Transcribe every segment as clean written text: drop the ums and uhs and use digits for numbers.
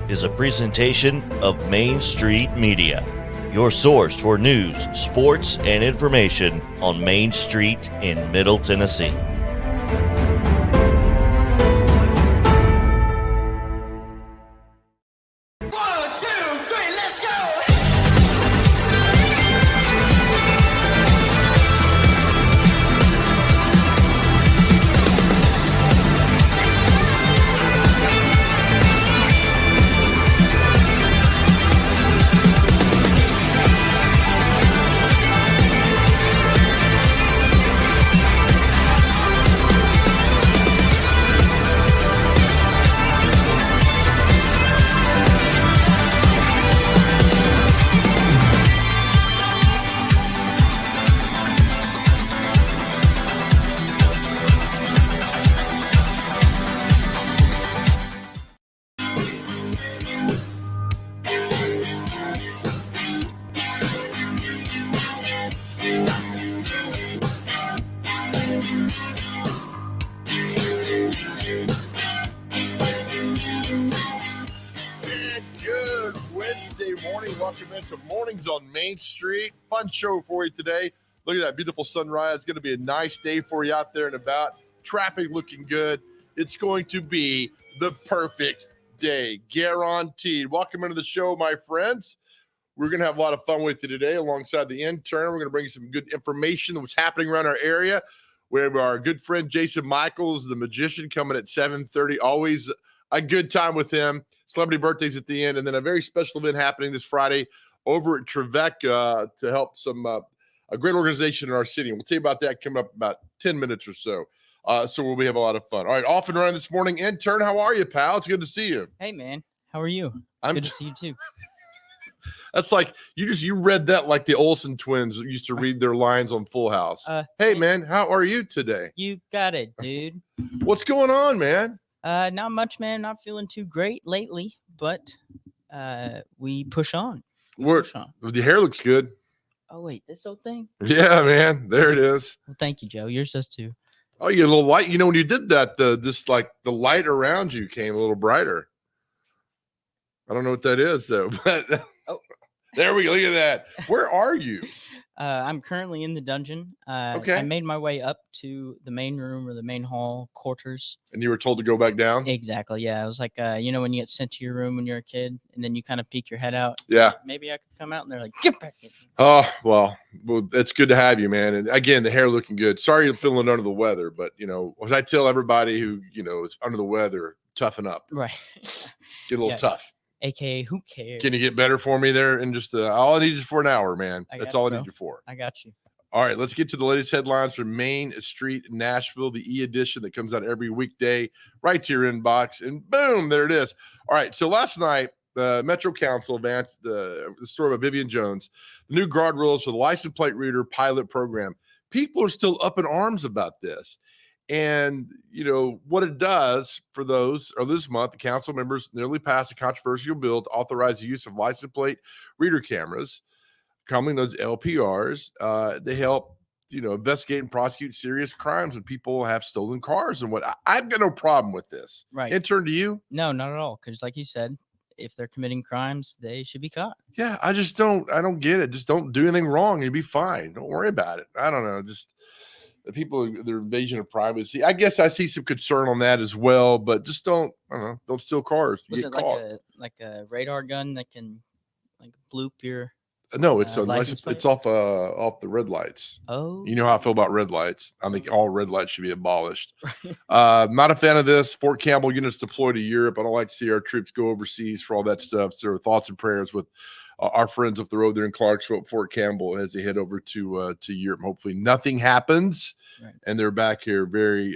Is a presentation of Main Street Media, your source for news, sports, and information on Main Street in Middle Tennessee. Welcome into Mornings on Main Street. Fun show for you today. Look at that beautiful sunrise. It's going to be a nice day for you out there and about. Traffic looking good. It's going to be the perfect day, guaranteed. Welcome into the show, my friends. We're going to have a lot of fun with you today alongside the intern. We're going to bring you some good information on what's happening around our area. We have our good friend Jason Michaels, the magician, coming at 7:30. Always a good time with him. Celebrity birthdays at the end, and then a very special event happening this Friday over at Trevecca to help some a great organization in our city. And we'll tell you about that coming up about 10 minutes or so. So we'll have a lot of fun. All right, off and running this morning. Intern, how are you, pal? It's good to see you. Hey, man. How are you? Good to see you, too. That's like you read that like the Olsen twins used to read their lines on Full House. Hey, man, how are you today? You got it, dude. What's going on, man? Not much, man. Not feeling too great lately, but we push on. Push on. The hair looks good. Oh, wait, this old thing? Yeah, man. There it is. Well, thank you, Joe. Yours does too. Oh, you get a little light. You know, when you did that, the light around you came a little brighter. I don't know what that is, though. But there we go. Look at that. Where are you? I'm currently in the dungeon. Okay. I made my way up to the main room or the main hall quarters. And you were told to go back down? Exactly. Yeah. I was like, you know, when you get sent to your room when you're a kid and then you kind of peek your head out. Yeah. Maybe I could come out and they're like, get back in. Oh, well, it's good to have you, man. And again, the hair looking good. Sorry you're feeling under the weather, but, you know, as I tell everybody who, you know, is under the weather, toughen up. Right. Get a little tough. AKA, who cares? Can you get better for me there? And just all I need is for an hour, man. That's all I need you for. I got you. All right, let's get to the latest headlines from Main Street, Nashville, the e-edition that comes out every weekday right to your inbox. And boom, there it is. All right, so last night, the Metro Council advanced the story of Vivian Jones, the new guardrails for the license plate reader pilot program. People are still up in arms about this. And, you know, what it does for those, or this month, the council members nearly passed a controversial bill to authorize the use of license plate reader cameras, commonly known as LPRs. They help, you know, investigate and prosecute serious crimes when people have stolen cars and what. I've got no problem with this. Right. Intern, to you? No, not at all. Because like you said, if they're committing crimes, they should be caught. Yeah, I don't get it. Just don't do anything wrong. You'll be fine. Don't worry about it. I don't know. Just the people, their invasion of privacy. I guess I see some concern on that as well, but just don't steal cars. You Was get it caught. like a radar gun that can like bloop your? No, it's license plate? it's off the red lights. Oh, You know how I feel about red lights. I think all red lights should be abolished. Not a fan of this. Fort Campbell units deployed to Europe. I don't like to see our troops go overseas for all that stuff. So thoughts and prayers with our friends up the road there in Clarksville, Fort Campbell, as they head over to Europe. Hopefully nothing happens, right. And they're back here very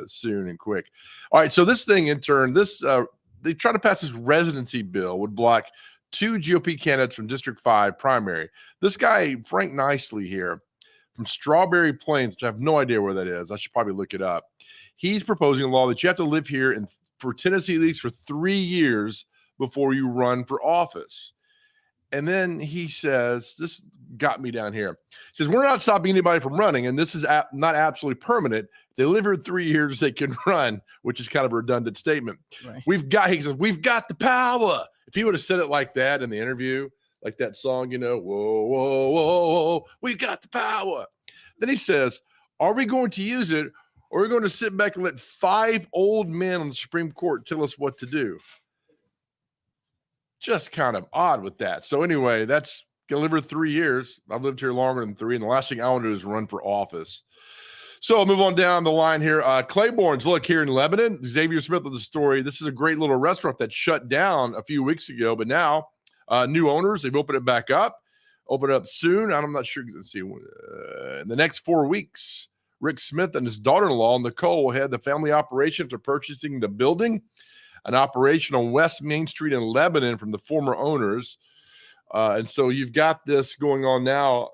soon and quick. All right, so this thing, in turn, they try to pass this residency bill would block 2 GOP candidates from District 5 primary. This guy, Frank Nicely here from Strawberry Plains, which I have no idea where that is. I should probably look it up. He's proposing a law that you have to live here for Tennessee at least for 3 years before you run for office. And then he says, this got me down here. He says, we're not stopping anybody from running, and this is not absolutely permanent. If they live here 3 years, they can run, which is kind of a redundant statement. Right. He says, we've got the power. If he would have said it like that in the interview, like that song, whoa, whoa, whoa, whoa, we've got the power. Then he says, are we going to use it, or are we going to sit back and let 5 old men on the Supreme Court tell us what to do? Just kind of odd with that. So anyway, that's going to live here 3 years. I've lived here longer than 3, and the last thing I want to do is run for office. So I'll move on down the line here. Claiborne's Look here in Lebanon. Xavier Smith with the story. This is a great little restaurant that shut down a few weeks ago, but now new owners, they've opened it back up. Open it up soon. I'm not sure. Let's see. In the next 4 weeks, Rick Smith and his daughter-in-law, Nicole, head the family operation after purchasing the building, an operation on West Main Street in Lebanon from the former owners. And so you've got this going on now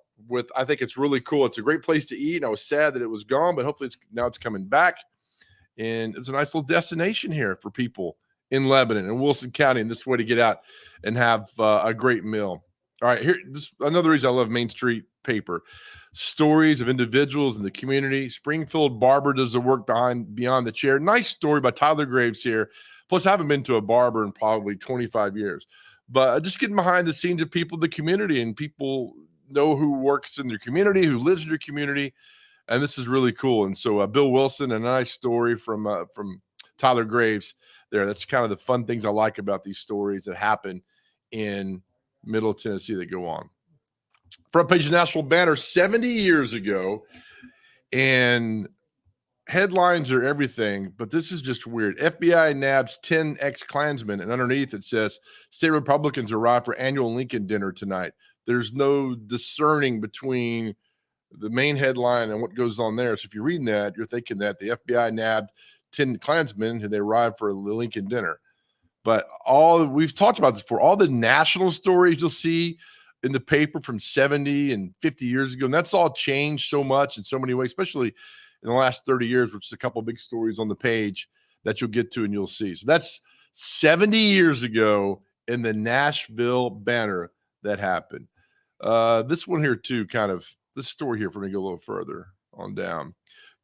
I think it's really cool. It's a great place to eat. And I was sad that it was gone, but hopefully now it's coming back. And it's a nice little destination here for people in Lebanon and Wilson County, and this way to get out and have a great meal. All right, another reason I love Main Street paper. Stories of individuals in the community. Springfield barber does the work beyond the chair. Nice story by Tyler Graves here. Plus, I haven't been to a barber in probably 25 years. But just getting behind the scenes of people in the community, and people know who works in their community, who lives in their community. And this is really cool. And so Bill Wilson, a nice story from Tyler Graves there. That's kind of the fun things I like about these stories that happen in Middle Tennessee that go on. Front page of National Banner 70 years ago, and headlines are everything, but this is just weird. FBI nabs 10 ex-Klansmen, and underneath it says, state Republicans arrive for annual Lincoln dinner tonight. There's no discerning between the main headline and what goes on there. So if you're reading that, you're thinking that the FBI nabbed 10 Klansmen and they arrived for the Lincoln dinner. But we've talked about this before, all the national stories you'll see in the paper from 70 and 50 years ago, and that's all changed so much in so many ways, especially in the last 30 years, which is a couple of big stories on the page that you'll get to and you'll see. So that's 70 years ago in the Nashville Banner that happened. This one here too, this story here, for me to go a little further on down.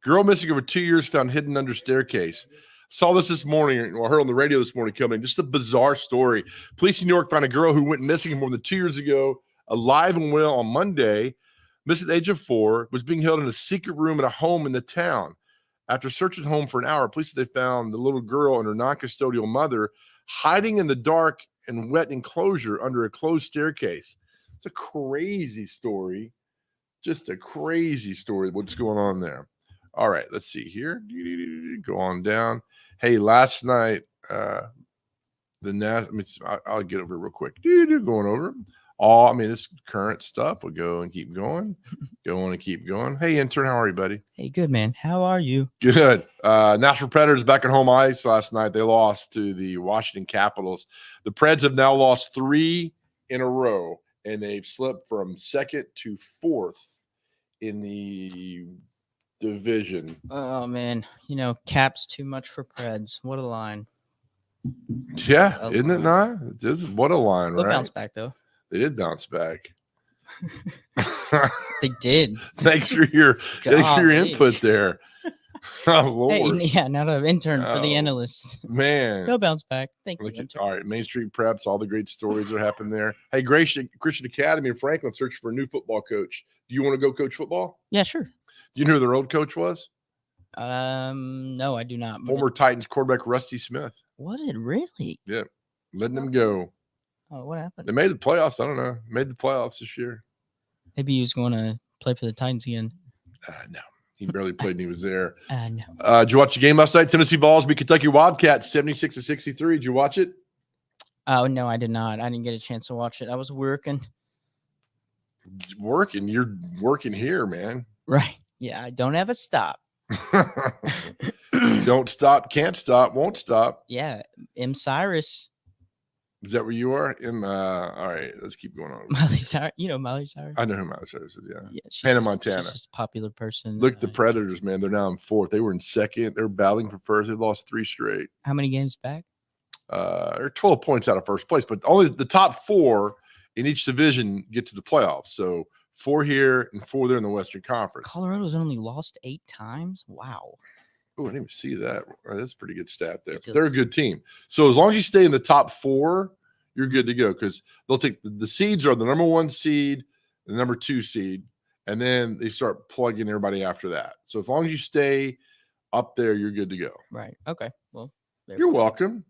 Girl missing over 2 years found hidden under staircase. Saw this morning, or heard on the radio this morning coming. Just a bizarre story. Police in New York found a girl who went missing more than 2 years ago, alive and well on Monday. Missing at the age of 4, was being held in a secret room at a home in the town. After searching the home for an hour, police said they found the little girl and her non-custodial mother hiding in the dark and wet enclosure under a closed staircase. It's a crazy story. Just a crazy story. What's going on there? All right, let's see here. Go on down. Hey, last night, I'll get over it real quick. Going over. This current stuff will go and keep going. And keep going. Hey, intern, how are you, buddy? Hey, good, man. How are you? Good. Nashville Predators back at home ice last night. They lost to the Washington Capitals. The Preds have now lost 3 in a row, and they've slipped from 2nd to 4th in the division. Oh, man. Cap's too much for Preds. What a line. Yeah, isn't it not? What a line, They'll right? bounce back, though. They did bounce back. They did. Thanks for your input there. Oh, Lord. Hey, not an intern for the analysts. Man. They'll bounce back. Thank you. All right, Main Street Preps, all the great stories that happen there. Hey, Christian Academy in Franklin searching for a new football coach. Do you want to go coach football? Yeah, sure. Do you know who their old coach was? No, I do not. but Former Titans quarterback Rusty Smith. Was it really? Yeah, letting them go. Oh, what happened? They made the playoffs. I don't know. Made the playoffs this year. Maybe he was going to play for the Titans again. No, he barely played and he was there. No. Did you watch the game last night? Tennessee Vols beat Kentucky Wildcats 76-63. Did you watch it? Oh, no, I did not. I didn't get a chance to watch it. I was working. Working. You're working here, man. Right. Yeah, I don't have a stop. Don't stop, can't stop, won't stop. Yeah, M. Cyrus. Is that where you are? All right, let's keep going on. Miley Cyrus. You know Miley Cyrus? I know who Miley Cyrus is, yeah. Yeah, she's Hannah just- Montana. She's just a popular person. Look at the Predators, man. They're now in fourth. They were in second. They're battling for first. They lost 3 straight. How many games back? They're 12 points out of first place, but only the top 4 in each division get to the playoffs. So 4 here and 4 there in the Western Conference. Colorado's only lost 8 times? Wow. Oh, I didn't even see that. That's a pretty good stat there. Ridiculous. They're a good team. So as long as you stay in the top 4, you're good to go because they'll take the seeds are the number 1 seed, the number 2 seed, and then they start plugging everybody after that. So as long as you stay up there, you're good to go. Right. Okay. Well, there You're we go. welcome.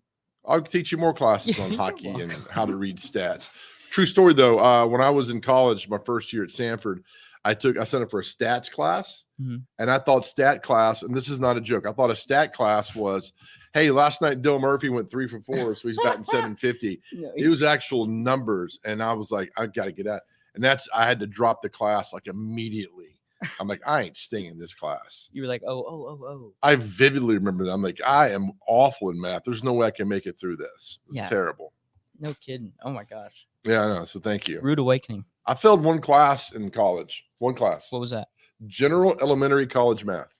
I'll teach you more classes on You're hockey and welcome. how to read stats. True story though. When I was in college, my first year at Sanford, I signed up for a stats class, Mhm. and I thought stat class, and this is not a joke. I thought a stat class was, hey, last night Dylan Murphy went 3 for 4, so he's batting 750. No, It was actual numbers, and I was like, I got to get out. And I had to drop the class like immediately. I'm like, I ain't staying in this class. you were like, oh. I vividly remember that. I'm like, I am awful in math. There's no way I can make it through this. It's Yeah. terrible. No kidding. Oh my gosh. Yeah, I know. So thank you. Rude awakening. I failed 1 class in college. 1 class. What was that? General elementary college math.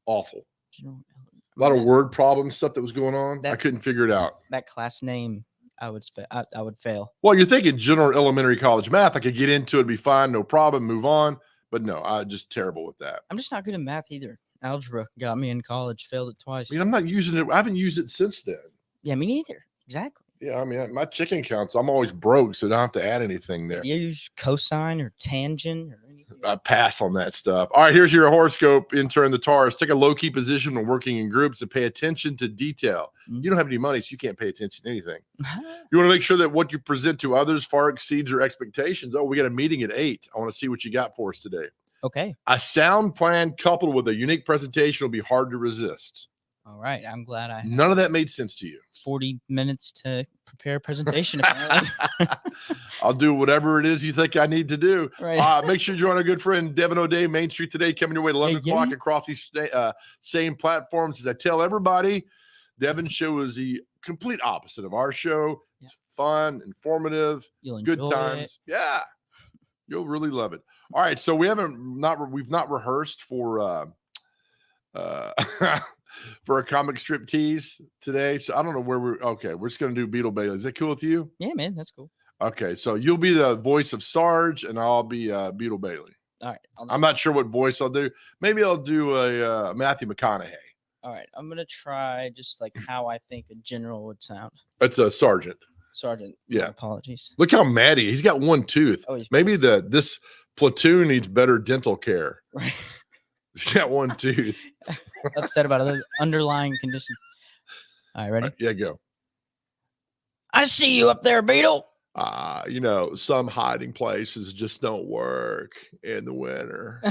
Awful. General- A lot of that- word problem stuff that was going on. I That- couldn't figure it out. That class name, I would fail. Well, you're thinking general elementary college math. I could get into it, be fine, no problem, move on. But no, I'm just terrible with that. I'm just not good at math either. Algebra got me in college. Failed it twice. I mean, I'm not using it. I haven't used it since then. Yeah, me neither. Exactly. Yeah, I mean, my chicken counts, I'm always broke, so I don't have to add anything there. You use cosine or tangent or anything. I pass on that stuff. All right, here's your horoscope. Intern the Tars. Take a low-key position when working in groups and pay attention to detail. Mhm. You don't have any money, so you can't pay attention to anything. You want to make sure that what you present to others far exceeds your expectations. Oh, we got a meeting at 8. I want to see what you got for us today. Okay. A sound plan coupled with a unique presentation will be hard to resist. All right. I'm glad I had None of that made sense to you. 40 minutes to prepare a presentation. Apparently. I'll do whatever it is you think I need to do. Right. Make sure you join our good friend Devin O'Day, Main Street Today, coming your way at 11 Hey, o'clock yeah. across these same platforms. As I tell everybody, Devin's show is the complete opposite of our show. Yeah. It's fun, informative, You'll good enjoy times. it. Yeah, you'll really love it. All right, so we've not rehearsed for for a comic strip tease today. So I don't know where we're just gonna do Beetle Bailey. Is that cool with you? Yeah, man. That's cool. Okay, so you'll be the voice of Sarge, and I'll be Beetle Bailey. All right. I'm not sure what voice I'll do. Maybe I'll do a Matthew McConaughey. All right. I'm going to try just like how I think a general would sound. That's a sergeant. Sergeant. Yeah. My apologies. Look how mad he's got 1 tooth. Oh, he's Maybe pissed. this platoon needs better dental care. Right. He's got 1 tooth. Upset about other underlying conditions. All right. Ready? Yeah, go. I see you up there, Beetle. Some hiding places just don't work in the winter.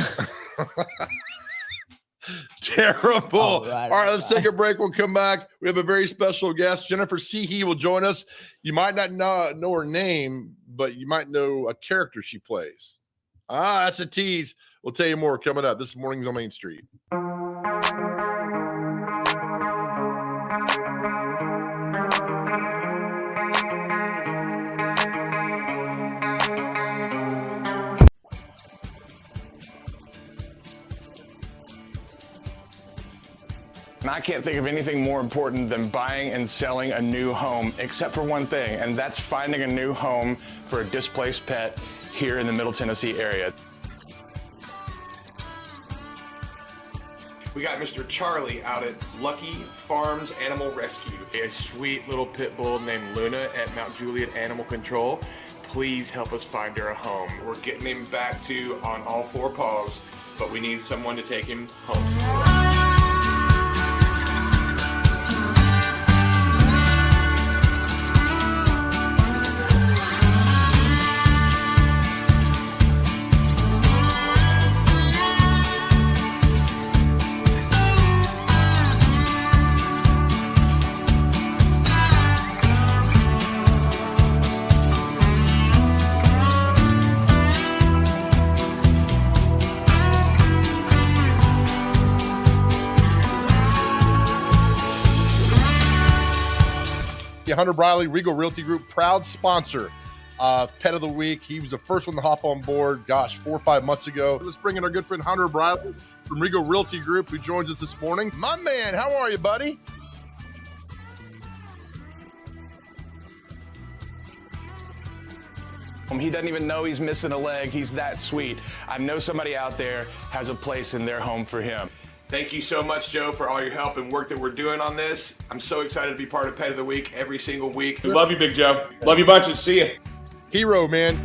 Terrible. All right, let's take a break. We'll come back. We have a very special guest. Jennifer Seehee will join us. You might not know her name, but you might know a character she plays. That's a tease. We'll tell you more coming up. This morning's on Main Street. And I can't think of anything more important than buying and selling a new home, except for one thing, and that's finding a new home for a displaced pet here in the Middle Tennessee area. We got Mr. Charlie out at Lucky Farms Animal Rescue, a sweet little pit bull named Luna at Mount Juliet Animal Control. Please help us find her a home. We're getting him back to on all 4 paws but we need someone to take him home. Hunter Briley, Regal Realty Group, proud sponsor of Pet of the Week. He was the first one to hop on board, 4 or 5 months ago. Let's bring in our good friend Hunter Briley from Regal Realty Group, who joins us this morning. My man, how are you, buddy? He doesn't even know he's missing a leg. He's that sweet. I know somebody out there has a place in their home for him. Thank you so much, Joe, for all your help and work that we're doing on this. I'm so excited to be part of Pet of the Week every single week. Love you, Big Joe. Love you bunches. See you. Hero, man.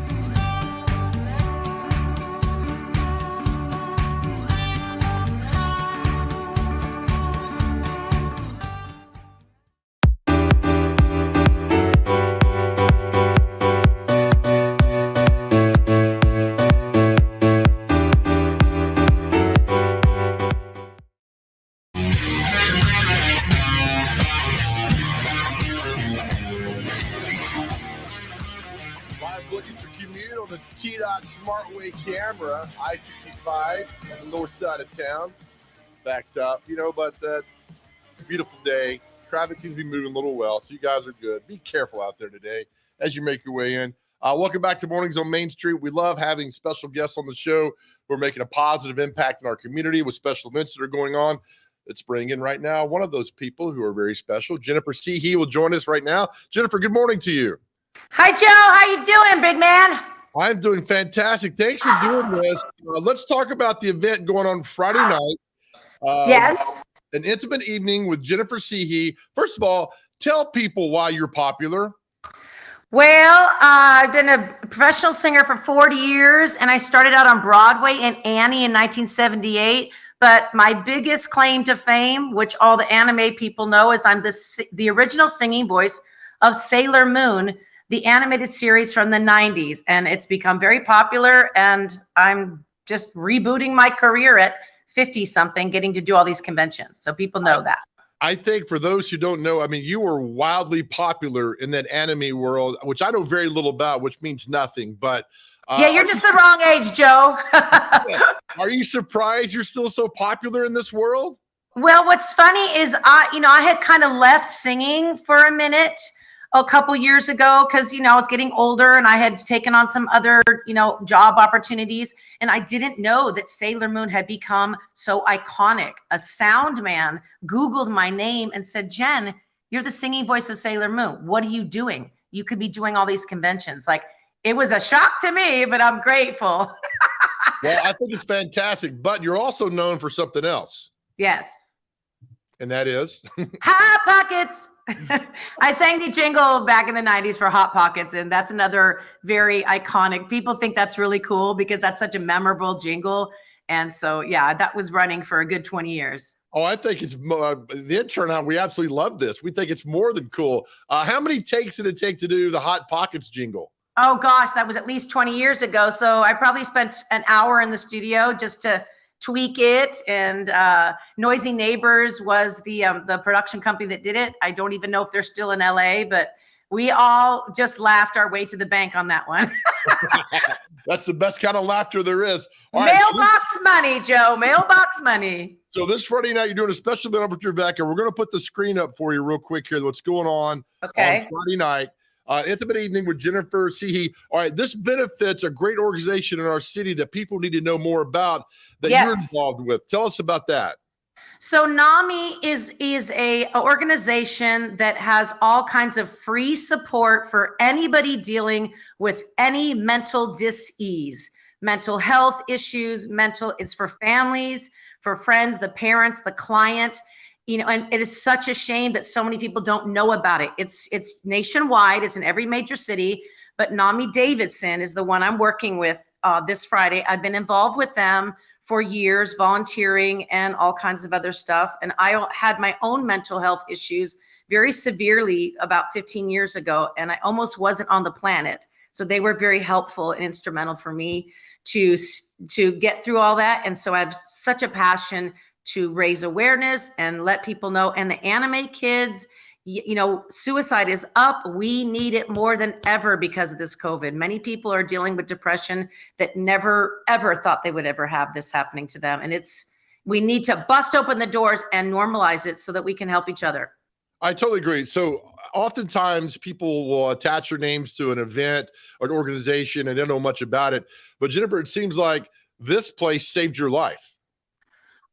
Smartway camera, I-65 on the north side of town, backed up, but it's a beautiful day. Traffic seems to be moving a little well, so you guys are good. Be careful out there today as you make your way in. Welcome back to Mornings on Main Street. We love having special guests on the show who are making a positive impact in our community with special events that are going on. Let's bring in right now one of those people who are very special. Jennifer Seehee will join us right now. Jennifer, good morning to you. Hi, Joe. How you doing, big man? I'm doing fantastic. Thanks for doing this. Let's talk about the event going on Friday night. Yes. An intimate evening with Jennifer Seehee. First of all, tell people why you're popular. Well, I've been a professional singer for 40 years, and I started out on Broadway in Annie in 1978. But my biggest claim to fame, which all the anime people know, is I'm the original singing voice of Sailor Moon, the animated series from the 90s, and it's become very popular, and I'm just rebooting my career at 50-something, getting to do all these conventions, so people know that. I think for those who don't know, you were wildly popular in that anime world, which I know very little about, which means nothing, but... yeah, you're just the wrong age, Joe. Are you surprised you're still so popular in this world? Well, what's funny is I had kind of left singing for a minute, a couple years ago, because I was getting older and I had taken on some other job opportunities, and I didn't know that Sailor Moon had become so iconic. A sound man Googled my name and said, Jen, you're the singing voice of Sailor Moon. What are you doing? You could be doing all these conventions. Like, it was a shock to me, but I'm grateful. Well, I think it's fantastic, but you're also known for something else. Yes. And that is? Hot Pockets. I sang the jingle back in the 90s for Hot Pockets, and that's another very iconic. People think that's really cool because that's such a memorable jingle. And so, yeah, that was running for a good 20 years. Oh, I think it's the intern out. We absolutely love this. We think it's more than cool. How many takes did it take to do the Hot Pockets jingle? Oh, gosh, that was at least 20 years ago. So I probably spent an hour in the studio just to tweak it, and Noisy Neighbors was the production company that did it. I don't even know if they're still in LA, but we all just laughed our way to the bank on that one. That's the best kind of laughter there is. All Mailbox money, Joe. Mailbox money. So this Friday night, you're doing a special event over at Tribeca. We're going to put the screen up for you real quick here, what's going on Friday night. Intimate evening with Jennifer Seehee. All right, this benefits a great organization in our city that people need to know more about that you're involved with. Tell us about that. So NAMI is a organization that has all kinds of free support for anybody dealing with any mental dis-ease, mental health issues, it's for families, for friends, the parents, the client. And it is such a shame that so many people don't know about it. It's nationwide. It's in every major city. But NAMI Davidson is the one I'm working with this Friday. I've been involved with them for years, volunteering and all kinds of other stuff. And I had my own mental health issues very severely about 15 years ago, and I almost wasn't on the planet. So they were very helpful and instrumental for me to get through all that. And so I have such a passion to raise awareness and let people know. And the anime kids, you know, suicide is up. We need it more than ever because of this COVID. Many people are dealing with depression that never, ever thought they would ever have this happening to them. And we need to bust open the doors and normalize it so that we can help each other. I totally agree. So oftentimes people will attach their names to an event or an organization and they don't know much about it. But Jennifer, it seems like this place saved your life.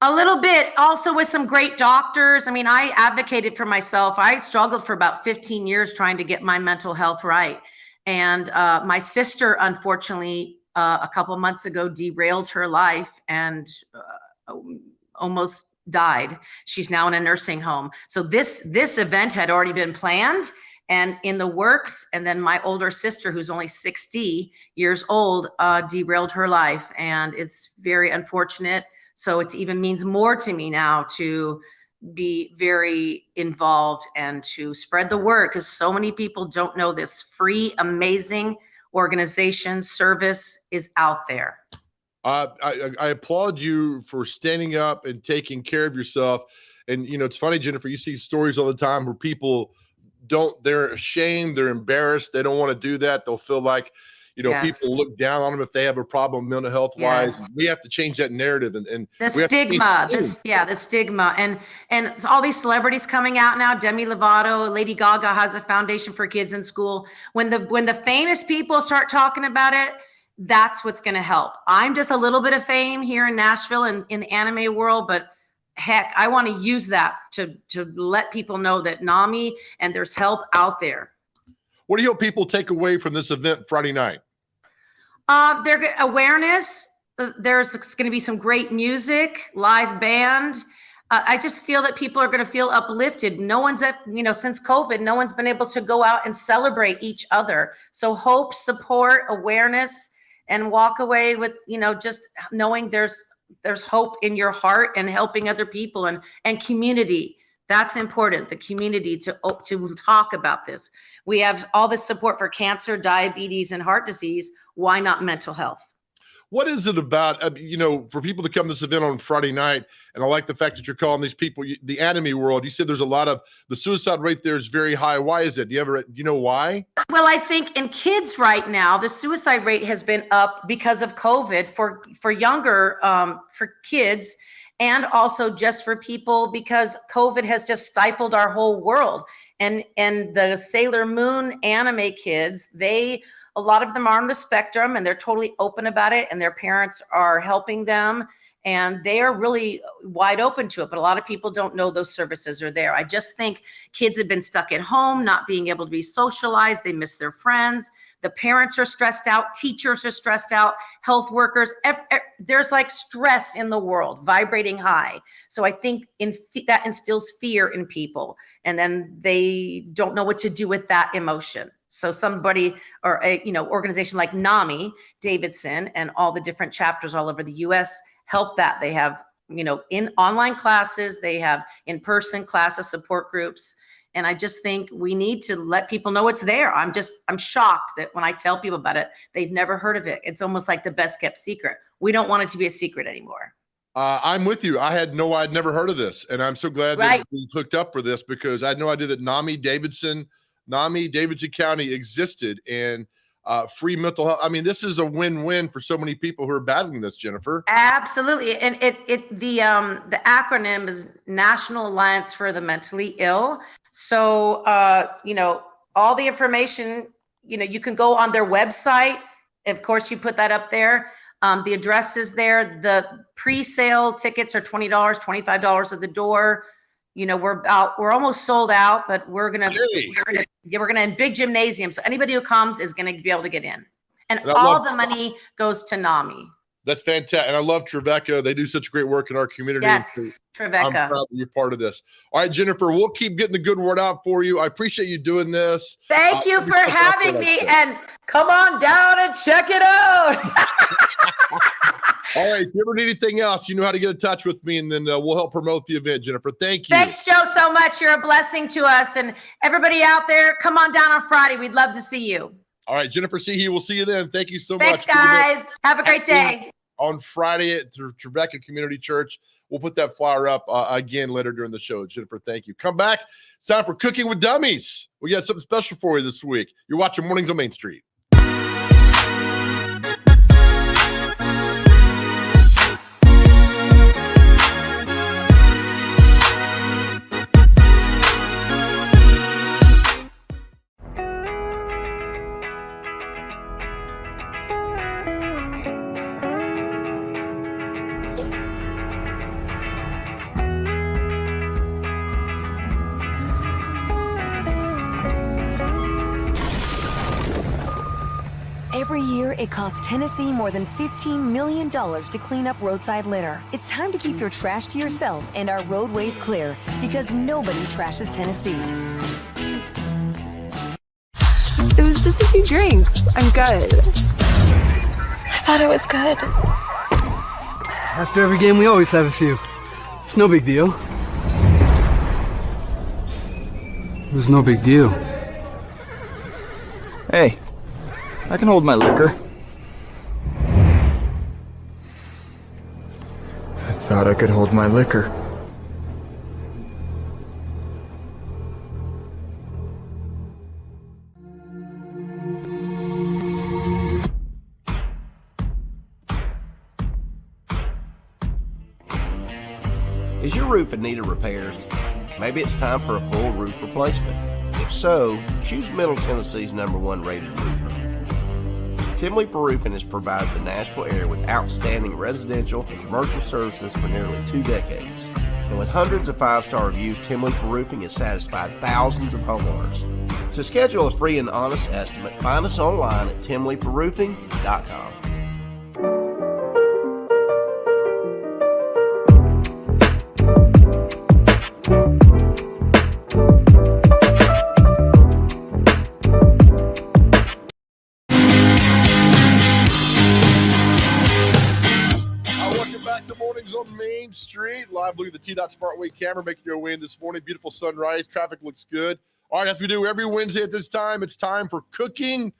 A little bit, also with some great doctors. I mean, I advocated for myself. I struggled for about 15 years trying to get my mental health right. And my sister, unfortunately, a couple months ago, derailed her life and almost died. She's now in a nursing home. So this event had already been planned and in the works. And then my older sister, who's only 60 years old, derailed her life. And it's very unfortunate. So it even means more to me now to be very involved and to spread the word, because so many people don't know this free, amazing organization service is out there. I applaud you for standing up and taking care of yourself. And, you know, it's funny, Jennifer, you see stories all the time where people they're ashamed, they're embarrassed, they don't want to do that. They'll feel like, you know, Yes. people look down on them if they have a problem mental health wise. Yes. We have to change that narrative and The we have to change stigma, the the stigma, and all these celebrities coming out now. Demi Lovato, Lady Gaga has a foundation for kids in school. When the famous people start talking about it, that's what's going to help. I'm just a little bit of fame here in Nashville and in the anime world, but heck, I want to use that to let people know that NAMI and there's help out there. What do you hope people take away from this event Friday night? Awareness. There's going to be some great music, live band. I just feel that people are going to feel uplifted. No one's since COVID, no one's been able to go out and celebrate each other. So hope, support, awareness, and walk away with, just knowing there's hope in your heart and helping other people and community. That's important, the community to talk about this. We have all this support for cancer, diabetes, and heart disease. Why not mental health? What is it about, for people to come to this event on Friday night? And I like the fact that you're calling these people the anime world. You said there's a lot of the suicide rate there is very high. Why is it? Do you know why? Well, I think in kids right now, the suicide rate has been up because of COVID for younger, for kids, and also just for people because COVID has just stifled our whole world. And the Sailor Moon anime kids, a lot of them are on the spectrum and they're totally open about it, and their parents are helping them and they are really wide open to it. But a lot of people don't know those services are there. I just think kids have been stuck at home, not being able to be socialized. They miss their friends. The parents are stressed out. Teachers are stressed out. Health workers. There's like stress in the world, vibrating high. So I think that instills fear in people, and then they don't know what to do with that emotion. So somebody or a organization like NAMI Davidson and all the different chapters all over the U.S. help that. They have in online classes, they have in-person classes, support groups. And I just think we need to let people know it's there. I'm shocked that when I tell people about it, they've never heard of it. It's almost like the best kept secret. We don't want it to be a secret anymore. I'm with you. I'd never heard of this. And I'm so glad that we hooked up for this, because I had no idea that NAMI Davidson County existed, and free mental health. I mean, this is a win-win for so many people who are battling this, Jennifer. Absolutely. And the acronym is National Alliance for the Mentally Ill. So, all the information, you can go on their website. Of course, you put that up there. The address is there. The pre-sale tickets are $20, $25 at the door. We're almost sold out, but we're gonna in big gymnasium. So anybody who comes is gonna be able to get in, and all the money goes to NAMI. That's fantastic. And I love Trevecca. They do such great work in our community. Yes, Trevecca. I'm proud that you're part of this. All right, Jennifer, we'll keep getting the good word out for you. I appreciate you doing this. Thank you for having me, and come on down and check it out. All right. If you ever need anything else, you know how to get in touch with me, and then we'll help promote the event, Jennifer. Thank you. Thanks, Joe, so much. You're a blessing to us. And everybody out there, come on down on Friday. We'd love to see you. All right, Jennifer Seehee, we'll see you then. Thank you so Thanks, much. guys. Have a great day. On Friday at Tribeca Community Church. We'll put that flyer up again later during the show. Jennifer, thank you. Come back. It's time for Cooking with Dummies. We got something special for you this week. You're watching Mornings on Main Street. Every year, it costs Tennessee more than $15 million to clean up roadside litter. It's time to keep your trash to yourself and our roadways clear, because nobody trashes Tennessee. It was just a few drinks. I'm good. I thought it was good. After every game, we always have a few. It's no big deal. It was no big deal. Hey, I can hold my liquor. I thought I could hold my liquor. Is your roof in need of repairs? Maybe it's time for a full roof replacement. If so, choose Middle Tennessee's #1 rated roofer. Tim Leeper Roofing has provided the Nashville area with outstanding residential and commercial services for nearly 2 decades. And with hundreds of 5-star reviews, Tim Leeper Roofing has satisfied thousands of homeowners. To schedule a free and honest estimate, find us online at timleeperroofing.com. Main Street, live look at the T-Dot Smartway camera, making your way in this morning. Beautiful sunrise. Traffic looks good. All right, as we do every Wednesday at this time, it's time for Cooking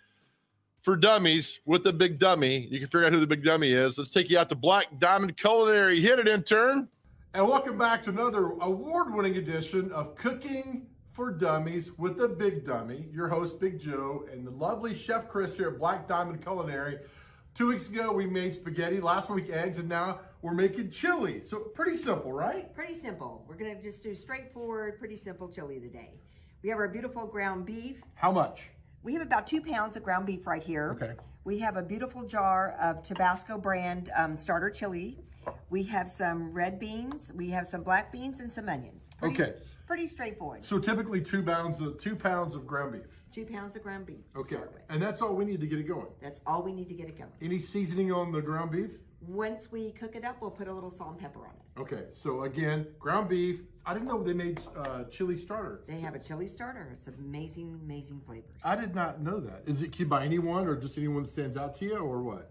for Dummies with the Big Dummy. You can figure out who the Big Dummy is. Let's take you out to Black Diamond Culinary. Hit it, intern. And welcome back to another award-winning edition of Cooking for Dummies with the Big Dummy. Your host, Big Joe, and the lovely Chef Chris here at Black Diamond Culinary. 2 weeks ago, we made spaghetti. Last week, eggs, and now we're making chili. So pretty simple, right? Pretty simple. We're gonna just do straightforward, pretty simple chili today. We have our beautiful ground beef. How much? We have about 2 pounds of ground beef right here. Okay. We have a beautiful jar of Tabasco brand starter chili. We have some red beans. We have some black beans and some onions. Pretty straightforward. So typically 2 pounds of ground beef. 2 pounds of ground beef. Okay. And that's all we need to get it going. That's all we need to get it going. Any seasoning on the ground beef? Once we cook it up, we'll put a little salt and pepper on it. Okay, so again, ground beef. I didn't know they made chili starter. They have a chili starter. It's amazing, amazing flavors. I did not know that. Is it by anyone or just anyone that stands out to you or what?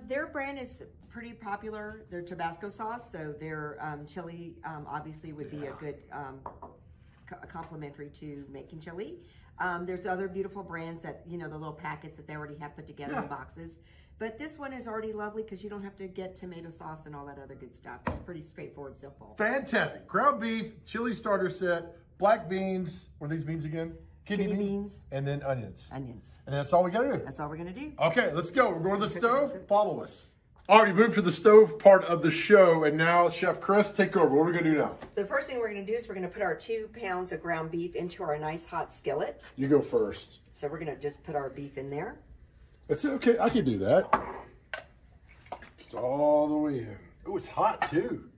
Their brand is pretty popular. Their Tabasco sauce, so their chili obviously would be a good complementary to making chili. There's other beautiful brands that, you know, the little packets that they already have put together in boxes. But this one is already lovely because you don't have to get tomato sauce and all that other good stuff. It's pretty straightforward, simple. Fantastic. Ground beef, chili starter set, black beans. What are these beans again? Kidney beans. And then onions. Onions. And that's all we got to do. That's all we're going to do. Okay, let's go. We're going to the stove. Follow us. All right, we moved to the stove part of the show. And now, Chef Chris, take over. What are we going to do now? The first thing we're going to do is we're going to put our 2 pounds of ground beef into our nice hot skillet. You go first. So we're going to just put our beef in there. That's okay. I can do that. Just all the way in. Oh, it's hot too.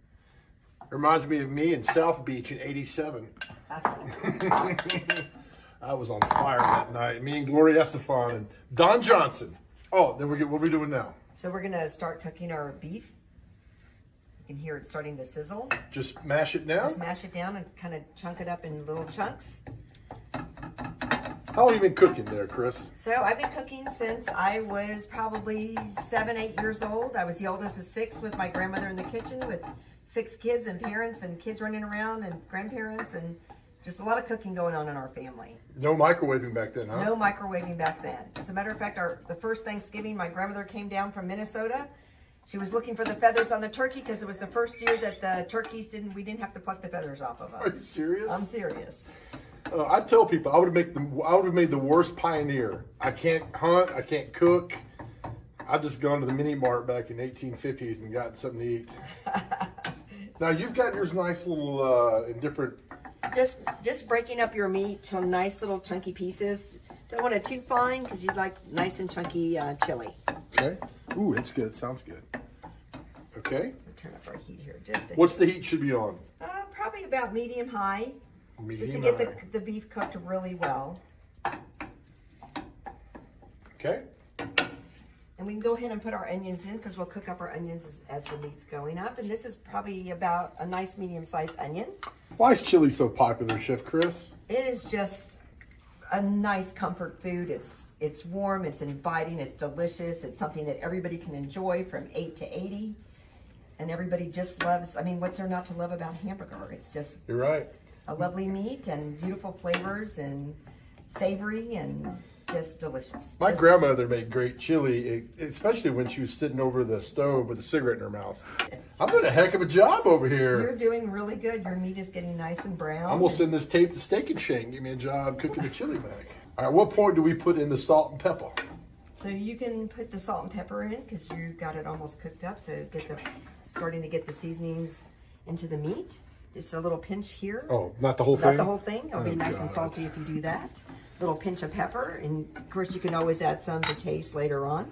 Reminds me of me in South Beach in '87. I was on fire that night. Me and Gloria Estefan and Don Johnson. Oh, then what are we doing now? So we're going to start cooking our beef. You can hear it starting to sizzle. Just mash it down? Just mash it down and kind of chunk it up in little chunks. How long have you been cooking there, Chris? So I've been cooking since I was probably 7, 8 years old. I was the oldest of 6 with my grandmother in the kitchen with 6 kids and parents and kids running around and grandparents and just a lot of cooking going on in our family. No microwaving back then, huh? No microwaving back then. As a matter of fact, the first Thanksgiving, my grandmother came down from Minnesota. She was looking for the feathers on the turkey because it was the first year that the turkeys we didn't have to pluck the feathers off of them. Are you serious? I'm serious. I tell people I would have made the worst pioneer. I can't hunt. I can't cook. I've just gone to the mini mart back in 1850s and gotten something to eat. Now you've got yours nice little in different. Just breaking up your meat to nice little chunky pieces. Don't want it too fine because you like nice and chunky chili. Okay. Ooh, that's good. Sounds good. Okay. Turn up our heat here. What's the heat should be on? Probably about medium high. Medium just to get high. the beef cooked really well. Okay. And we can go ahead and put our onions in because we'll cook up our onions as the meat's going up. And this is probably about a nice medium-sized onion. Why is chili so popular, Chef Chris? It is just a nice comfort food. It's warm, it's inviting, it's delicious. It's something that everybody can enjoy from 8 to 80. And everybody just loves, I mean, what's there not to love about hamburger? It's just You're right. a lovely meat and beautiful flavors and savory and just delicious. My grandmother made great chili, especially when she was sitting over the stove with a cigarette in her mouth. I'm doing a heck of a job over here. You're doing really good. Your meat is getting nice and brown. I'm going to send this tape to Steak and Shake and give me a job cooking the chili back. All right, what point do we put in the salt and pepper? So you can put the salt and pepper in because you've got it almost cooked up. So starting to get the seasonings into the meat. Just a little pinch here. Oh, not the whole thing? Not the whole thing. It'll be nice and salty if you do that. Little pinch of pepper, and of course you can always add some to taste later on.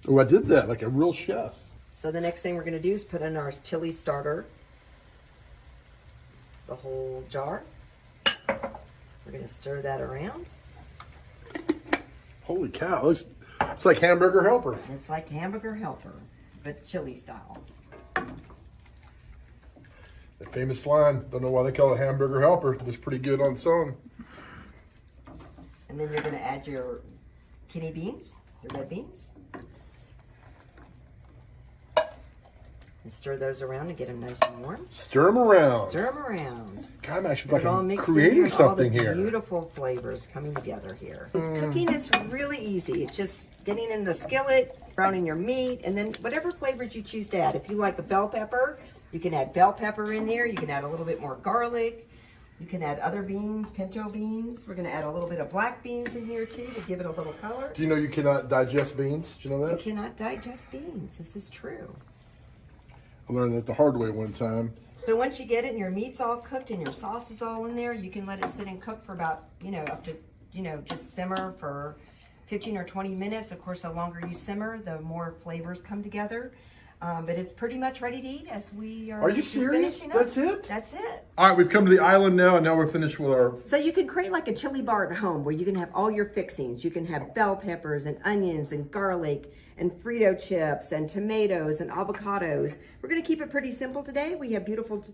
Oh, I did that like a real chef. So the next thing we're going to do is put in our chili starter, the whole jar. We're going to stir that around. Holy cow, it's like Hamburger Helper. It's like Hamburger Helper, but chili style. The famous line, don't know why they call it Hamburger Helper. It's pretty good on its own. And then you're going to add your kidney beans, your red beans. And stir those around and get them nice and warm. Stir them around. Stir them around. God, I'm actually It all like mixed creating in something all the here. Beautiful flavors coming together here. Cooking is really easy. It's just getting in the skillet, browning your meat, and then whatever flavors you choose to add. If you like a bell pepper, you can add bell pepper in here. You can add a little bit more garlic. You can add other beans, pinto beans. We're going to add a little bit of black beans in here too to give it a little color. Do you know you cannot digest beans? Do you know that? You cannot digest beans. This is true. I learned that the hard way one time. So once you get it and your meat's all cooked and your sauce is all in there, you can let it sit and cook for about, up to, just simmer for 15 or 20 minutes. Of course, the longer you simmer, the more flavors come together. But it's pretty much ready to eat as we are. Are you serious? Finishing up. That's it? That's it. All right, we've come to the island now, and now we're finished with our... So you can create like a chili bar at home where you can have all your fixings. You can have bell peppers and onions and garlic and Frito chips and tomatoes and avocados. We're going to keep it pretty simple today. We have beautiful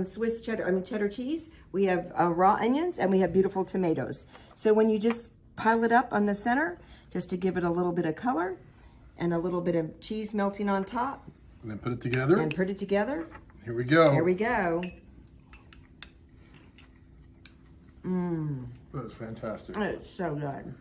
Swiss cheddar cheese. We have raw onions, and we have beautiful tomatoes. So when you just pile it up on the center, just to give it a little bit of color, and a little bit of cheese melting on top. And then put it together. And put it together. Here we go. Here we go. That's fantastic. It's so good.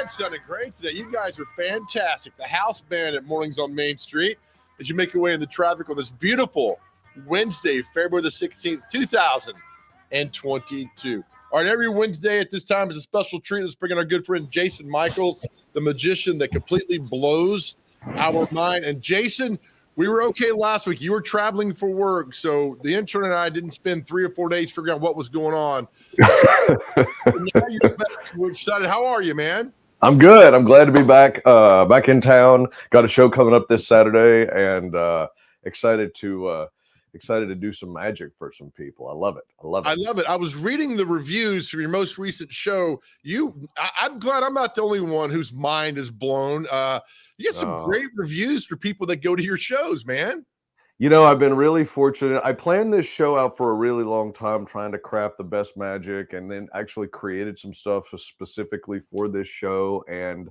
band sounded great today. You guys are fantastic. The house band at Mornings on Main Street, as you make your way in the traffic on this beautiful Wednesday, February the 16th, 2022. All right, every Wednesday at this time is a special treat. Let's bring in our good friend Jason Michaels, the magician that completely blows our mind. And Jason, we were okay last week. You were traveling for work, so the intern and I didn't spend 3 or 4 days figuring out what was going on. Now you're back. We're excited. How are you, man? I'm good. I'm glad to be back in town. Got a show coming up this Saturday, and excited to do some magic for some people. I love it. I love it. I was reading the reviews for your most recent show. I'm glad I'm not the only one whose mind is blown. You get some great reviews for people that go to your shows, man. You know, I've been really fortunate. I planned this show out for a really long time, trying to craft the best magic, and then actually created some stuff specifically for this show. And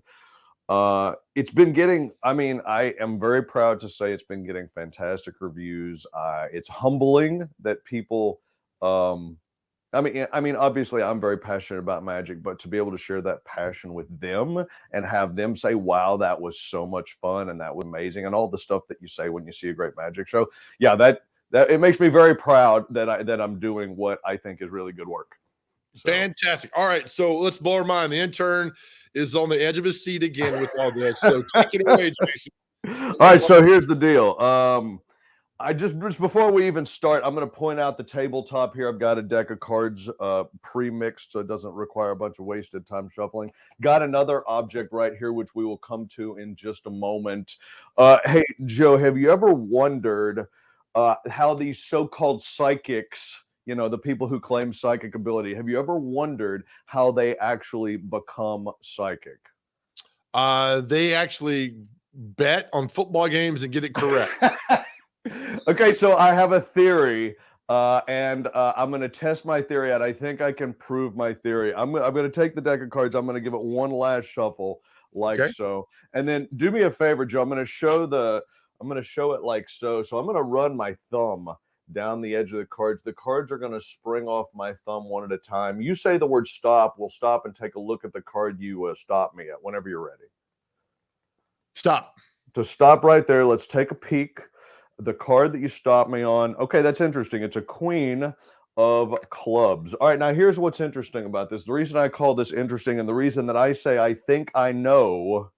it's been getting, I am very proud to say it's been getting fantastic reviews. It's humbling that people, obviously I'm very passionate about magic, but to be able to share that passion with them and have them say, wow, that was so much fun and that was amazing, and all the stuff that you say when you see a great magic show. Yeah, that it makes me very proud that I'm doing what I think is really good work. So. Fantastic. All right, so let's blow our mind. The intern is on the edge of his seat again with all this. So take it away, Jason. All right, so here's the deal. I just before we even start, I'm going to point out the tabletop here. I've got a deck of cards pre-mixed, so it doesn't require a bunch of wasted time shuffling. Got another object right here, which we will come to in just a moment. Hey, Joe, have you ever wondered how these so-called psychics, you know, the people who claim psychic ability, have you ever wondered how they actually become psychic? They actually bet on football games and get it correct. Okay, so I have a theory, and I'm going to test my theory out. I think I can prove my theory. I'm going to take the deck of cards. I'm going to give it one last shuffle, so, and then do me a favor, Joe. I'm going to show it like so. So I'm going to run my thumb down the edge of the cards. The cards are going to spring off my thumb one at a time. You say the word stop. We'll stop and take a look at the card you stop me at whenever you're ready. Stop. To stop right there, let's take a peek. The card that you stopped me on. Okay, that's interesting. It's a queen of clubs. All right, now here's what's interesting about this. The reason I call this interesting, and the reason that I say I think I know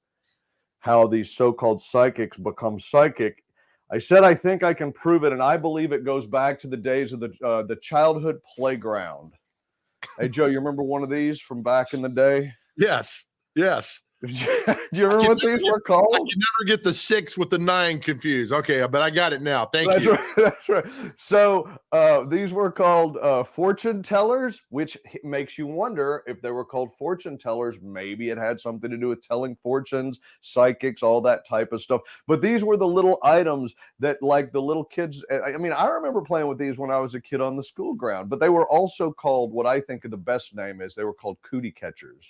how these so-called psychics become psychic, I said I think I can prove it, and I believe it goes back to the days of the childhood playground. Hey, Joe, you remember one of these from back in the day? Yes. Do you remember what these were called? I can never get the 6 with the 9 confused. Okay, but I got it now. Thank you. Right, that's right. So these were called fortune tellers, which makes you wonder if they were called fortune tellers. Maybe it had something to do with telling fortunes, psychics, all that type of stuff. But these were the little items that, like, the little kids. I remember playing with these when I was a kid on the school ground. But they were also called, what I think of the best name is, they were called cootie catchers.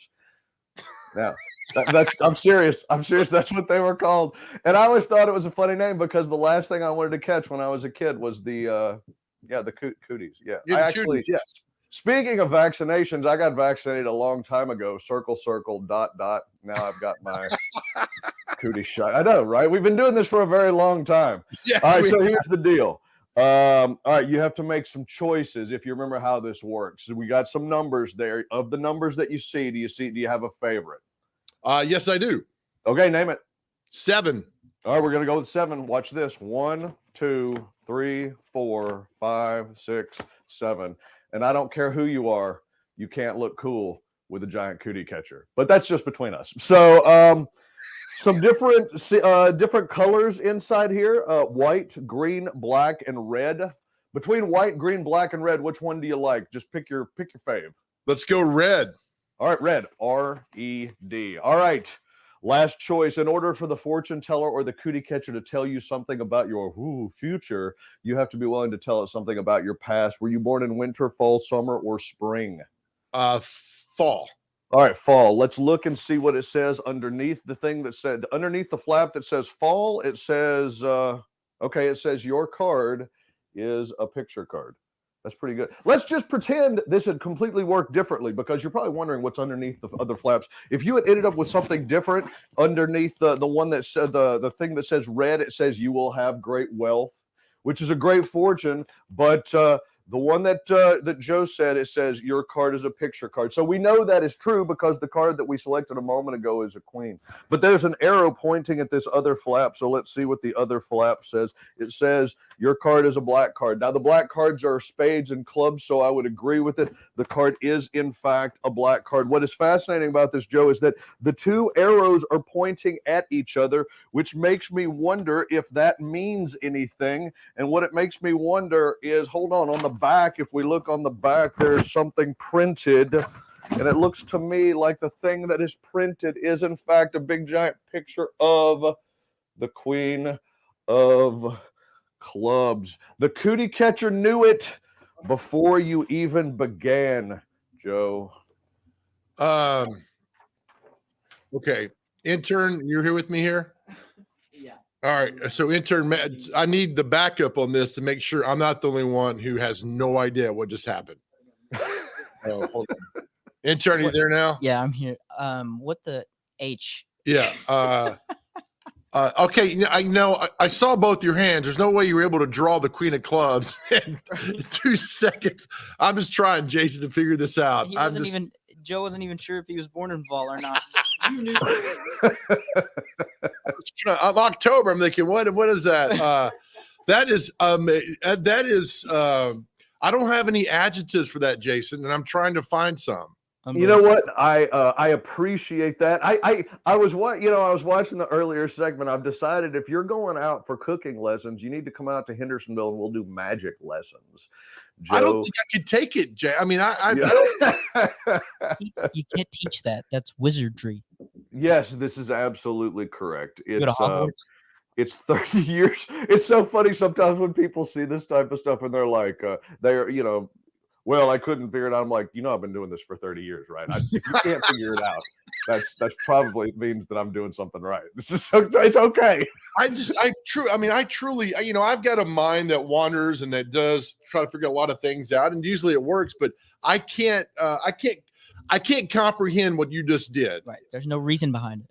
Now, I'm serious. That's what they were called. And I always thought it was a funny name because the last thing I wanted to catch when I was a kid was the cooties. Yeah, cooties. Yes. Speaking of vaccinations, I got vaccinated a long time ago. Circle, dot. Now I've got my cootie shot. I know, right? We've been doing this for a very long time. Yes, all right, so here's the deal. All right, you have to make some choices if you remember how this works. We got some numbers there. Of the numbers that you see, do you have a favorite? Yes, I do. Okay, name it. 7. All right, we're gonna go with 7. Watch this. 1, 2, 3, 4, 5, 6, 7. And I don't care who you are, you can't look cool with a giant cootie catcher. But that's just between us. So some different colors inside here: white, green, black, and red. Between white, green, black, and red, which one do you like? Just pick your fave. Let's go red. All right, red. R-E-D. All right, last choice. In order for the fortune teller or the cootie catcher to tell you something about your future, you have to be willing to tell it something about your past. Were you born in winter, fall, summer, or spring? Fall. All right, fall. Let's look and see what it says underneath the thing that said, underneath the flap that says fall. It says, it says your card is a picture card. That's pretty good. Let's just pretend this had completely worked differently, because you're probably wondering what's underneath the other flaps. If you had ended up with something different underneath the one that said the thing that says red, it says you will have great wealth, which is a great fortune. But the one that Joe said, it says your card is a picture card. So we know that is true because the card that we selected a moment ago is a queen. But there's an arrow pointing at this other flap. So let's see what the other flap says. It says your card is a black card. Now the black cards are spades and clubs, so I would agree with it. The card is in fact a black card. What is fascinating about this, Joe, is that the two arrows are pointing at each other, which makes me wonder if that means anything. And what it makes me wonder is, hold on the back, if we look on the back, there's something printed, and it looks to me like the thing that is printed is in fact a big giant picture of the Queen of Clubs. The cootie catcher knew it before you even began, Joe. Okay, intern, you're here with me here? All right, so intern, I need the backup on this to make sure I'm not the only one who has no idea what just happened. Hold on. Intern, are you there now? Yeah, I'm here. What the H? Yeah. Okay, I saw both your hands. There's no way you were able to draw the Queen of Clubs in 2 seconds. I'm just trying, Jason, to figure this out. Joe wasn't even sure if he was born in fall or not. You knew. I'm October. I'm thinking, what is that? That is I don't have any adjectives for that, Jason, and I'm trying to find some. You know what? I appreciate that. I was watching the earlier segment. I've decided if you're going out for cooking lessons, you need to come out to Hendersonville and we'll do magic lessons. Joe. I don't think I could take it, Jay. I mean, I you can't teach that. That's wizardry. Yes, this is absolutely correct. It's 30 years. It's so funny sometimes when people see this type of stuff and they're like, well, I couldn't figure it out. I'm like, I've been doing this for 30 years, right? If you can't figure it out, that's probably means that I'm doing something right. It's okay. I truly, I've got a mind that wanders and that does try to figure a lot of things out, and usually it works, but I can't comprehend what you just did. Right. There's no reason behind it.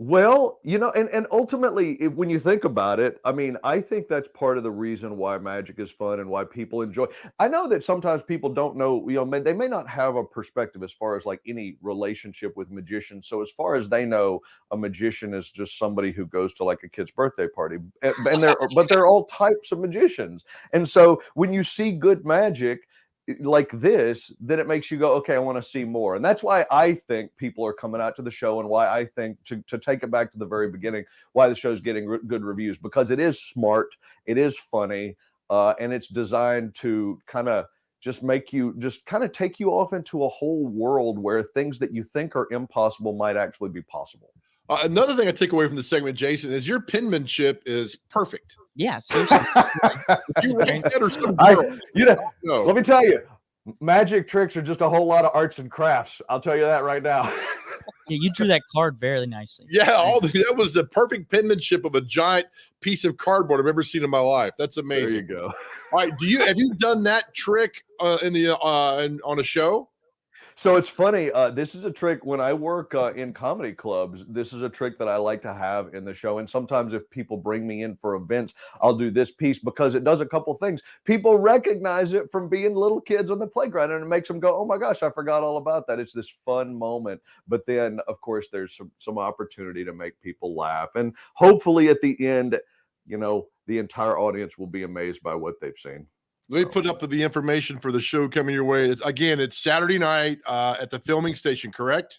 Well, and ultimately, when you think about it, I mean, I think that's part of the reason why magic is fun and why people enjoy. I know that sometimes people don't know, they may not have a perspective as far as like any relationship with magicians. So as far as they know, a magician is just somebody who goes to like a kid's birthday party, and but they're all types of magicians. And so when you see good magic like this, then it makes you go, okay, I want to see more. And that's why I think people are coming out to the show, and why I think, to take it back to the very beginning, why the show's getting good reviews, because it is smart, it is funny, and it's designed to kind of just make you, just kind of take you off into a whole world where things that you think are impossible might actually be possible. Another thing I take away from the segment, Jason, is your penmanship is perfect. Yeah, seriously. Let me tell you, magic tricks are just a whole lot of arts and crafts. I'll tell you that right now. Yeah, you drew that card very nicely. Yeah, that was the perfect penmanship of a giant piece of cardboard I've ever seen in my life. That's amazing. There you go. All right, have you done that trick on a show? So it's funny. This is a trick when I work in comedy clubs. This is a trick that I like to have in the show. And sometimes if people bring me in for events, I'll do this piece because it does a couple things. People recognize it from being little kids on the playground, and it makes them go, oh my gosh, I forgot all about that. It's this fun moment. But then, of course, there's some opportunity to make people laugh. And hopefully at the end, the entire audience will be amazed by what they've seen. Let me put up the information for the show coming your way. It's Saturday night at the filming station, correct?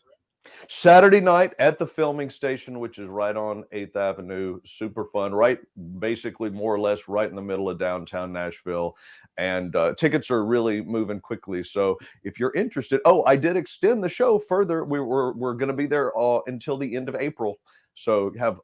Saturday night at the filming station, which is right on 8th Avenue. Super fun, right? Basically, more or less, right in the middle of downtown Nashville. And tickets are really moving quickly. So if you're interested, I did extend the show further. We're going to be there until the end of April. So you have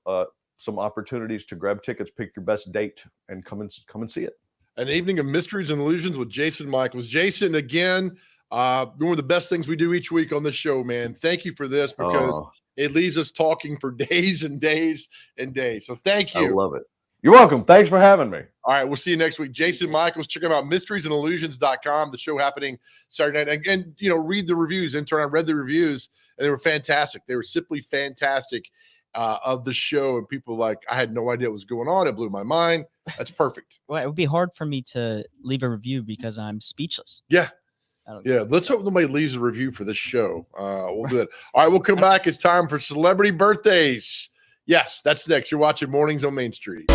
some opportunities to grab tickets, pick your best date, and come and see it. An evening of mysteries and illusions with Jason Michaels. Jason, again, one of the best things we do each week on the show, man. Thank you for this, because it leaves us talking for days and days and days. So thank you. I love it. You're welcome. Thanks for having me. All right, we'll see you next week. Jason Michaels, check him out, mysteriesandillusions.com, the show happening Saturday night. And read the reviews. Intern, I read the reviews, and they were fantastic. They were simply fantastic of the show. And people I had no idea what was going on. It blew my mind. That's perfect. Well, it would be hard for me to leave a review because I'm speechless. Yeah. Yeah, let's hope nobody leaves a review for this show. We'll do it. All right, we'll come back. It's time for celebrity birthdays. Yes, that's next. You're watching Mornings on Main Street.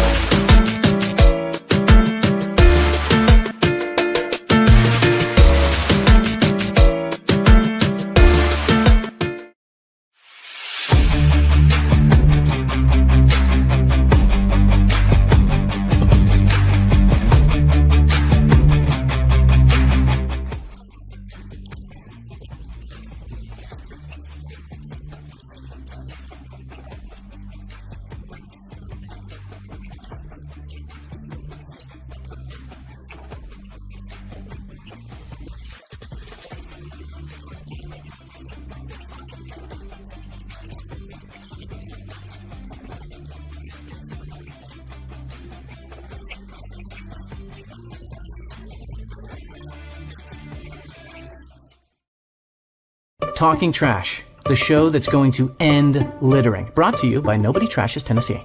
Talking Trash, the show that's going to end littering. Brought to you by Nobody Trashes Tennessee.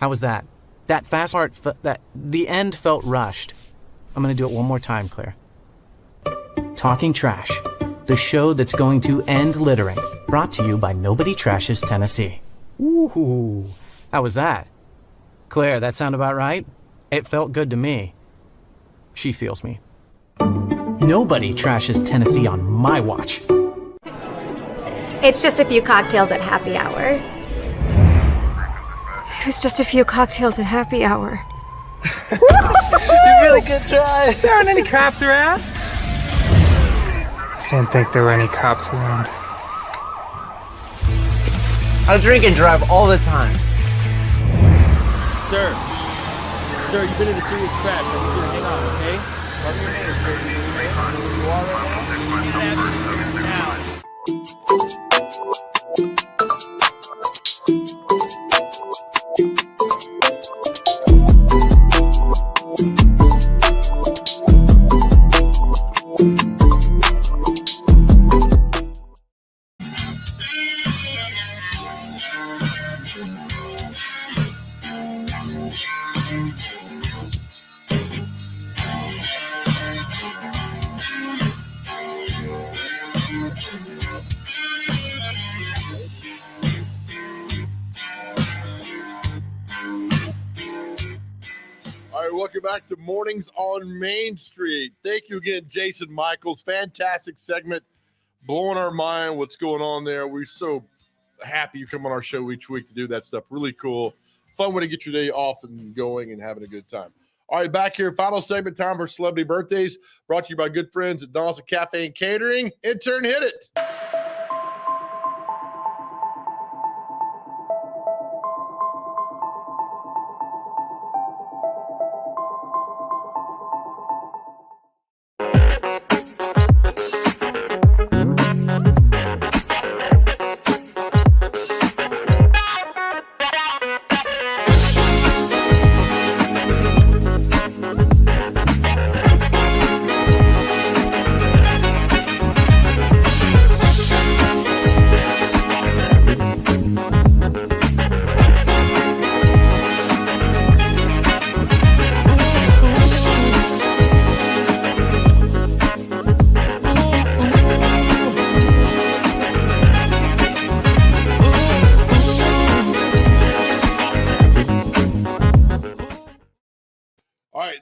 How was that? That fast part, the end felt rushed. I'm going to do it one more time, Claire. Talking Trash, the show that's going to end littering. Brought to you by Nobody Trashes Tennessee. Ooh, how was that? Claire, that sound about right? It felt good to me. She feels me. Nobody trashes Tennessee on my watch. It's just a few cocktails at happy hour. It's just a few cocktails at happy hour. You really good try. There aren't any cops around. I didn't think there were any cops around. I drink and drive all the time. Sir, you've been in a serious crash. I need you to hang on, okay? Rub your hands, sir. Where you are right now? Welcome back to Mornings on Main Street. Thank you again, Jason Michaels. Fantastic segment, blowing our mind what's going on there. We're so happy you come on our show each week to do that stuff. Really cool. Fun way to get your day off and going and having a good time. All right, back here, final segment time for celebrity birthdays, brought to you by good friends at Donaldson Cafe and Catering. Intern, hit it.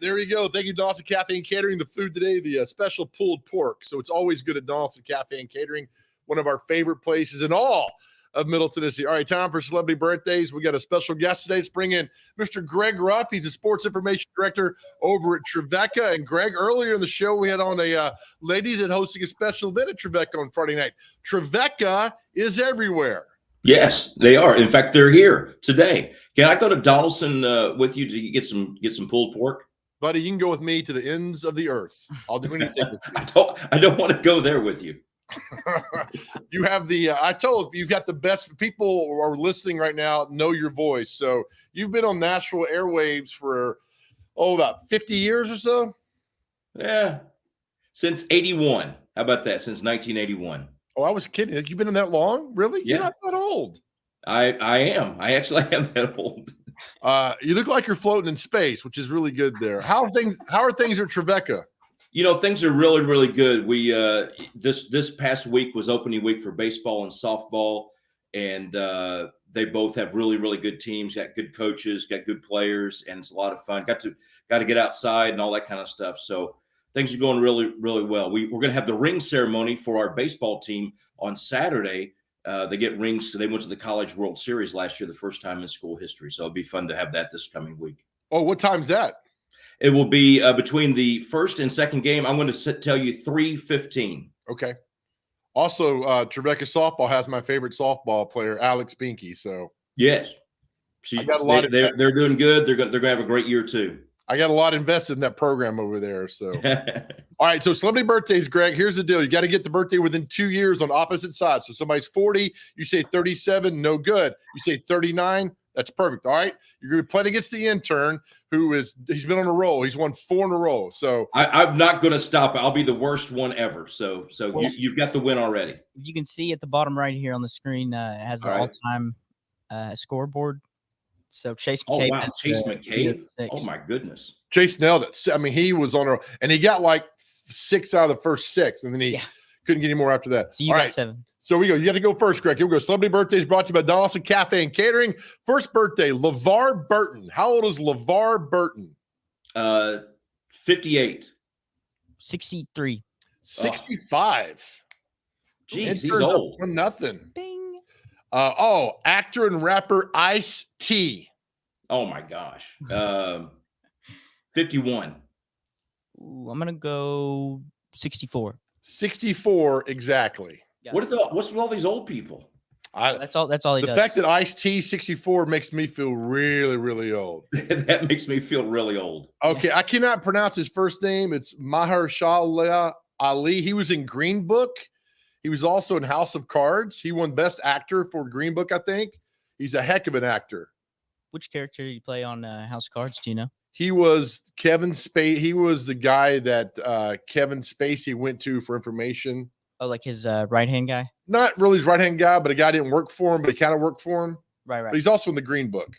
There you go. Thank you, Donaldson Cafe and Catering. The food today, the special pulled pork. So it's always good at Donaldson Cafe and Catering, one of our favorite places in all of Middle Tennessee. All right, time for celebrity birthdays. We got a special guest today. Let's bring in Mr. Greg Ruff. He's a sports information director over at Trevecca. And Greg, earlier in the show, we had on a ladies that hosting a special event at Trevecca on Friday night. Trevecca is everywhere. Yes, they are. In fact, they're here today. Can I go to Donaldson with you to get some pulled pork? Buddy, you can go with me to the ends of the earth. I'll do anything with you. I don't want to go there with you. You have the I told you've got the best people who are listening right now know your voice. So you've been on Nashville airwaves for about 50 years or so. Yeah, since 81. How about that? Since 1981. Oh, I was kidding. You've been in that long? Really? Yeah. You're not that old. I am. I actually am that old. You look like you're floating in space, which is really good there. How are things at Trevecca? You know, things are really, really good. We this past week was opening week for baseball and softball, and they both have really, really good teams. Got good coaches, got good players, and it's a lot of fun. Got to get outside and all that kind of stuff. So things are going really, really well. We're going to have the ring ceremony for our baseball team on Saturday. They get rings. So they went to the College World Series last year, the first time in school history. So it'll be fun to have that this coming week. Oh, what time's that? It will be between the first and second game. I'm going to tell you 3:15. Okay. Also, Trevecca softball has my favorite softball player, Alex Binky. So yes, they're doing good. They're going to have a great year too. I got a lot invested in that program over there. So, all right. So, celebrity birthdays, Greg. Here's the deal: you got to get the birthday within 2 years on opposite sides. So, somebody's 40, you say 37, no good. You say 39, that's perfect. All right. You're going to play against the intern, he's been on a roll. He's won 4 in a row. So, I'm not going to stop. I'll be the worst one ever. So you've got the win already. You can see at the bottom right here on the screen, it has the all-time scoreboard. So Chase McCabe. Oh, wow. Chase McCabe. Oh, my goodness. Chase nailed it. I mean, he was on and he got like 6 out of the first 6, and then he couldn't get any more after that. So you got 7. So we go. You have to go first, Greg. Here we go. Celebrity birthdays brought to you by Donaldson Cafe and Catering. First birthday, LeVar Burton. How old is LeVar Burton? 58. 63. 65. Geez, he's old. 1-0. Bing. Actor and rapper Ice-T. Oh my gosh. 51. Ooh, I'm gonna go 64. 64 exactly. Yeah. What's with all these old people? That's all he does. The fact that Ice-T 64 makes me feel really, really old. That makes me feel really old. Okay, I cannot pronounce his first name. It's Mahershala Ali. He was in Green Book. He was also in House of Cards. He won Best Actor for Green Book, I think. He's a heck of an actor. Which character did you play on House of Cards? Do you know? He was Kevin Spacey. He was the guy that Kevin Spacey went to for information. Oh, like his right-hand guy? Not really his right-hand guy, but a guy didn't work for him, but he kind of worked for him. Right. But he's also in the Green Book.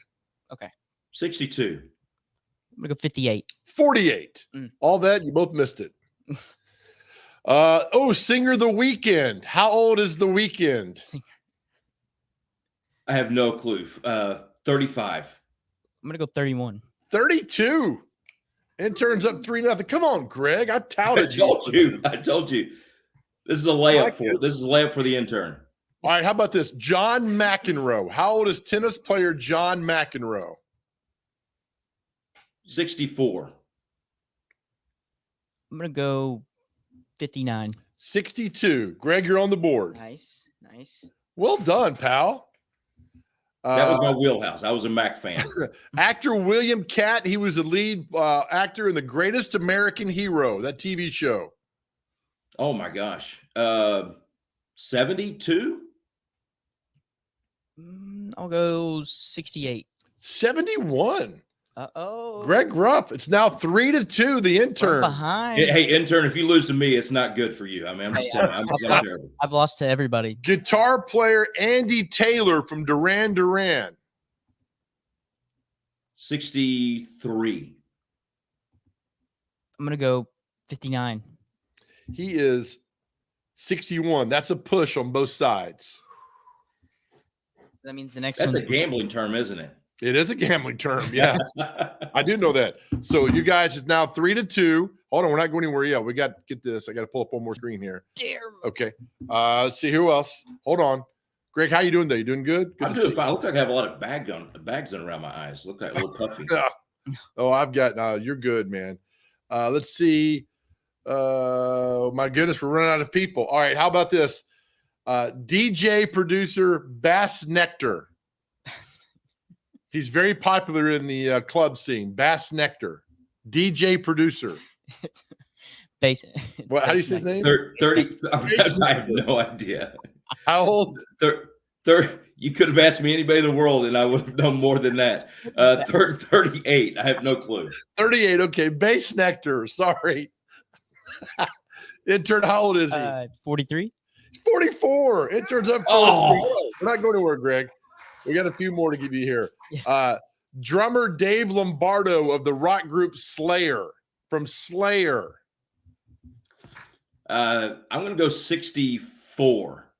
Okay. 62. I'm going to go 58. 48. All that, you both missed it. Singer The Weeknd. How old is The Weeknd? I have no clue. 35. I'm going to go 31. 32. Interns up 3-0. Come on, Greg. I touted you. I told you. This is a layup for the intern. All right, how about this? John McEnroe. How old is tennis player John McEnroe? 64. I'm going to go 59. 62. Greg, you're on the board. Nice. Well done, pal. That was my wheelhouse. I was a Mac fan. Actor William Catt. He was the lead actor in The Greatest American Hero, that TV show. Oh, my gosh. 72? I'll go 68. 71. Uh-oh. Greg Ruff. It's now 3-2, the intern. Behind. Hey, intern, if you lose to me, it's not good for you. I mean, I'm just telling you. I've lost to everybody. Guitar player Andy Taylor from Duran Duran. 63. I'm going to go 59. He is 61. That's a push on both sides. That means the next That's one. a gambling term, isn't it? It is a gambling term. Yes. I do know that. So you guys is now 3-2. Hold on. We're not going anywhere yet. We got to get this. I got to pull up one more screen here. Okay. Let's see who else. Hold on. Greg, how you doing there? You doing good? I'm doing fine. I look like I have a lot of bags on around my eyes. Look like a little puffy. Oh, I've got you're good, man. Let's see. My goodness, we're running out of people. All right, how about this? DJ producer Bass Nectar. He's very popular in the club scene. Bass Nectar, DJ producer. What? How do you say his name? 30. I have no idea. How old? You could have asked me anybody in the world, and I would have known more than that. 38. I have no clue. 38. Okay. Base Nectar. Sorry. Intern, how old is he? 43. 44. Intern's up 43. Oh. We're not going anywhere, Greg. We got a few more to give you here. Drummer Dave Lombardo of the rock group Slayer, from Slayer. I'm going to go 64.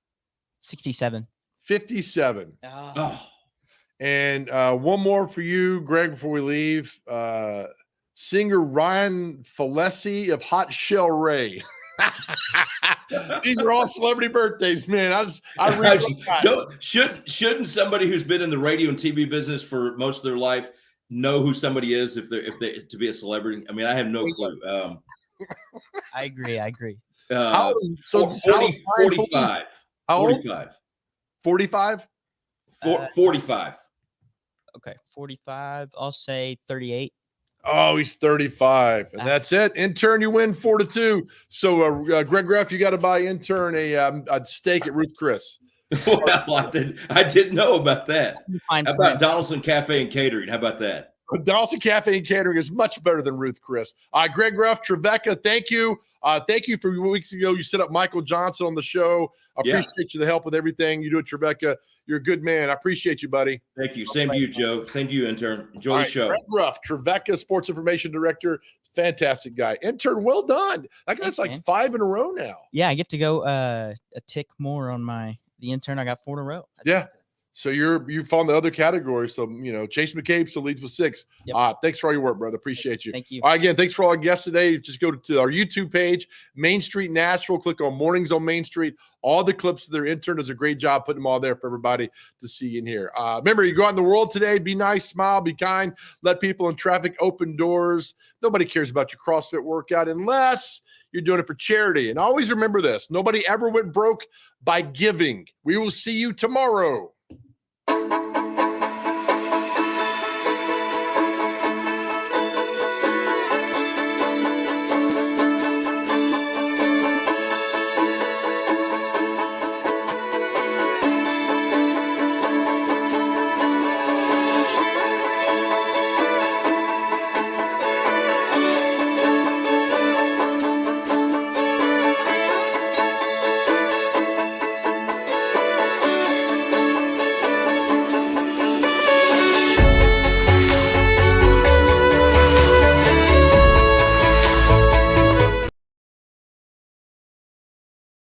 67. 57. Oh. And one more for you, Greg, before we leave. Singer Ryan Falesi of Hot Shell Ray. These are all celebrity birthdays, man. Shouldn't somebody who's been in the radio and TV business for most of their life know who somebody is if they to be a celebrity? I mean, I have no clue. I agree. How old is, so 45. How old? 45. 45? 45. Okay, 45. I'll say 38. Oh, he's 35, and that's it. Intern, you win 4-2. So, Greg Graff, you got to buy Intern a steak at Ruth Chris. Well, I didn't know about that. How about Donaldson Cafe and Catering? How about that? Donaldson Cafe and Catering is much better than Ruth Chris. Greg Graff, Trevecca, thank you. Thank you for weeks ago. You set up Michael Johnson on the show. I appreciate you, the help with everything you do at Trevecca. You're a good man. I appreciate you, buddy. Thank you. Same to you, Joe. Same to you, Intern. Enjoy the show. Greg Graff, Trevecca Sports Information Director. Fantastic guy. Intern, well done. That's like 5 in a row now. Yeah, I get to go a tick more on the Intern. I got 4 in a row. Yeah. So you've fallen the other category. So, Chase McCabe still leads with 6. Yep. Thanks for all your work, brother. Appreciate you. Thank you. All right, again, thanks for all our guests today. Just go to our YouTube page, Main Street Nashville. Click on Mornings on Main Street. All the clips of their intern does a great job putting them all there for everybody to see and hear. Remember, you go out in the world today, be nice, smile, be kind, let people in traffic open doors. Nobody cares about your CrossFit workout unless you're doing it for charity. And always remember this, nobody ever went broke by giving. We will see you tomorrow.